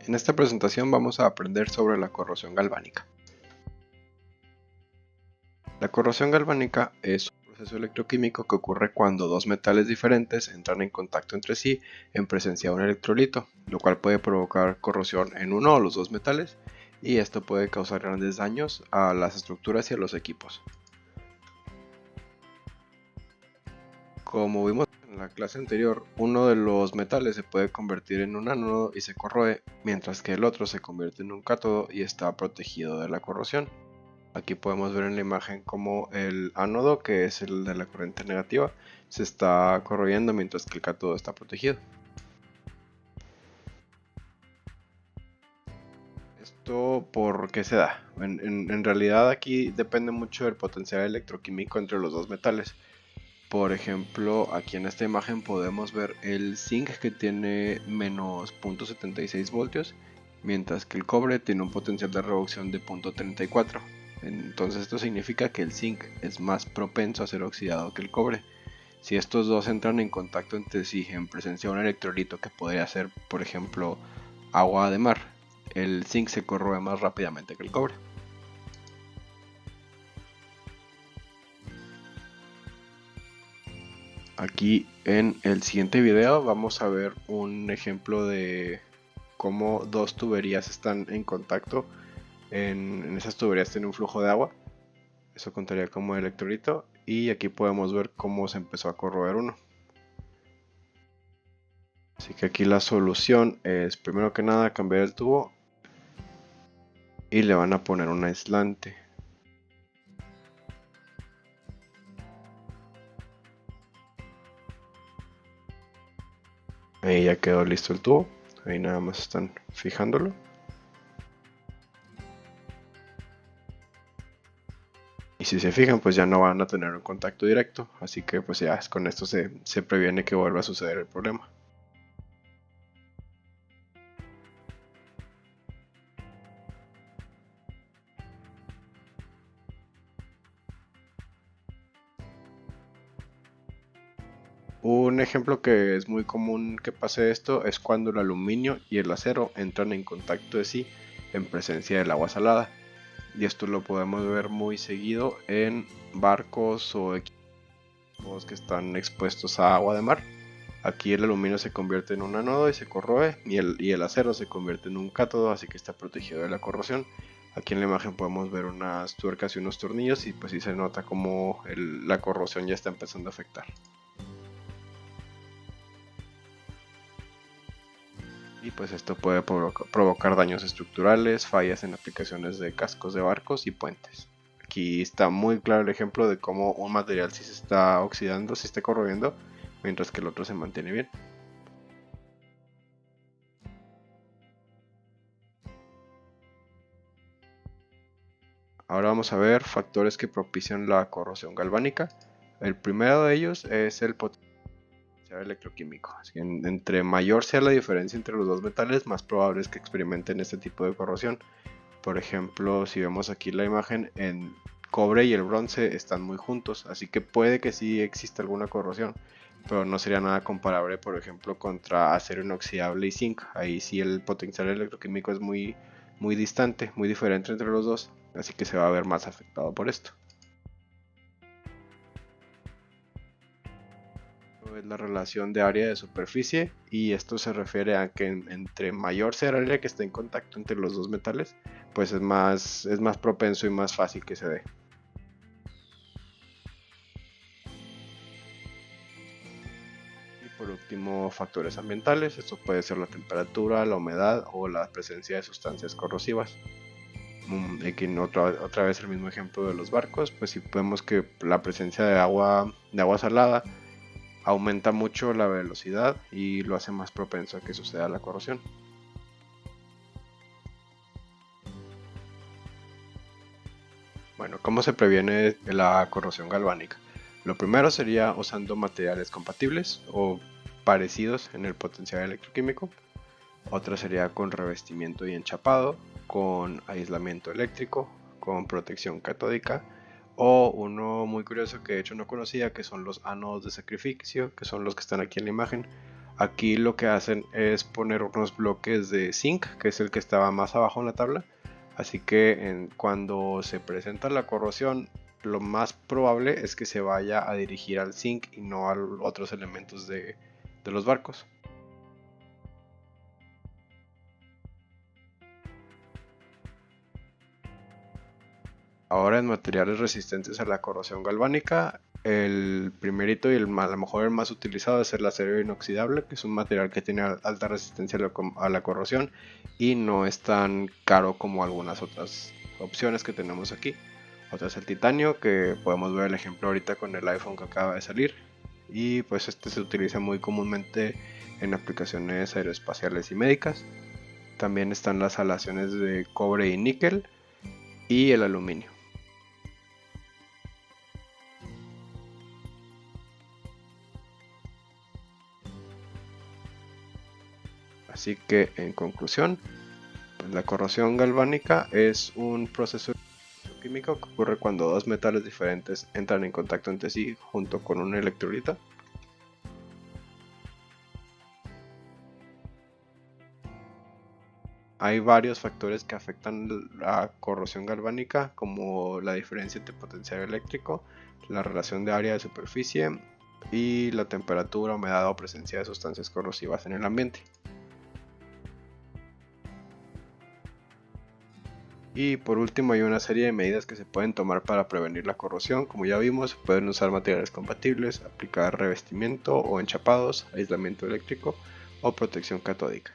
En esta presentación vamos a aprender sobre la corrosión galvánica. La corrosión galvánica es un proceso electroquímico que ocurre cuando dos metales diferentes entran en contacto entre sí en presencia de un electrolito, lo cual puede provocar corrosión en uno o los dos metales, y esto puede causar grandes daños a las estructuras y a los equipos. Como vimos en la clase anterior, uno de los metales se puede convertir en un ánodo y se corroe, mientras que el otro se convierte en un cátodo y está protegido de la corrosión. Aquí podemos ver en la imagen cómo el ánodo, que es el de la corriente negativa, se está corroyendo mientras que el cátodo está protegido. ¿Esto por qué se da? En realidad aquí depende mucho del potencial electroquímico entre los dos metales. Por ejemplo, aquí en esta imagen podemos ver el zinc, que tiene menos 0.76 voltios, mientras que el cobre tiene un potencial de reducción de 0.34. Entonces esto significa que el zinc es más propenso a ser oxidado que el cobre. Si estos dos entran en contacto entre sí en presencia de un electrolito que podría ser, por ejemplo, agua de mar, el zinc se corroe más rápidamente que el cobre. Aquí en el siguiente video vamos a ver un ejemplo de cómo dos tuberías están en contacto. En esas tuberías tiene un flujo de agua, eso contaría como electrolito, y aquí podemos ver cómo se empezó a corroer uno. Así que aquí la solución es, primero que nada, cambiar el tubo y le van a poner un aislante. Ahí ya quedó listo el tubo, ahí nada más están fijándolo. Y si se fijan, pues ya no van a tener un contacto directo, así que pues ya con esto se previene que vuelva a suceder el problema. Un ejemplo que es muy común que pase esto es cuando el aluminio y el acero entran en contacto de sí en presencia del agua salada. Y esto lo podemos ver muy seguido en barcos o equipos que están expuestos a agua de mar. Aquí el aluminio se convierte en un ánodo y se corroe, y el acero se convierte en un cátodo, así que está protegido de la corrosión. Aquí en la imagen podemos ver unas tuercas y unos tornillos, y pues sí se nota como la corrosión ya está empezando a afectar. Y pues esto puede provocar daños estructurales, fallas en aplicaciones de cascos de barcos y puentes. Aquí está muy claro el ejemplo de cómo un material sí se está oxidando, se está corroyendo, mientras que el otro se mantiene bien. Ahora vamos a ver factores que propician la corrosión galvánica. El primero de ellos es el potencial electroquímico. Así que entre mayor sea la diferencia entre los dos metales, más probable es que experimenten este tipo de corrosión. Por ejemplo, si vemos aquí la imagen, el cobre y el bronce están muy juntos, así que puede que sí exista alguna corrosión, pero no sería nada comparable, por ejemplo, contra acero inoxidable y zinc. Ahí sí el potencial electroquímico es muy distante, muy diferente entre los dos, así que se va a ver más afectado por esto. Es la relación de área de superficie, y esto se refiere a que entre mayor sea el área que esté en contacto entre los dos metales, pues es más propenso y más fácil que se dé. Y por último, factores ambientales. Esto puede ser la temperatura, la humedad o la presencia de sustancias corrosivas. Aquí otra vez el mismo ejemplo de los barcos, pues si vemos que la presencia de agua salada aumenta mucho la velocidad y lo hace más propenso a que suceda la corrosión. Bueno, ¿cómo se previene la corrosión galvánica? Lo primero sería usando materiales compatibles o parecidos en el potencial electroquímico. Otra sería con revestimiento y enchapado, con aislamiento eléctrico, con protección catódica, o uno muy curioso que de hecho no conocía, que son los ánodos de sacrificio, que son los que están aquí en la imagen. Aquí lo que hacen es poner unos bloques de zinc, que es el que estaba más abajo en la tabla. Así que cuando se presenta la corrosión, lo más probable es que se vaya a dirigir al zinc y no a otros elementos de los barcos. Ahora en materiales resistentes a la corrosión galvánica, el primerito y a lo mejor el más utilizado es el acero inoxidable, que es un material que tiene alta resistencia a la corrosión y no es tan caro como algunas otras opciones que tenemos aquí. Otra es el titanio, que podemos ver el ejemplo ahorita con el iPhone que acaba de salir, y pues este se utiliza muy comúnmente en aplicaciones aeroespaciales y médicas. También están las aleaciones de cobre y níquel y el aluminio. Así que en conclusión, pues la corrosión galvánica es un proceso químico que ocurre cuando dos metales diferentes entran en contacto entre sí junto con un electrolito. Hay varios factores que afectan la corrosión galvánica, como la diferencia entre potencial eléctrico, la relación de área de superficie y la temperatura, humedad o presencia de sustancias corrosivas en el ambiente. Y por último hay una serie de medidas que se pueden tomar para prevenir la corrosión. Como ya vimos, pueden usar materiales compatibles, aplicar revestimiento o enchapados, aislamiento eléctrico o protección catódica.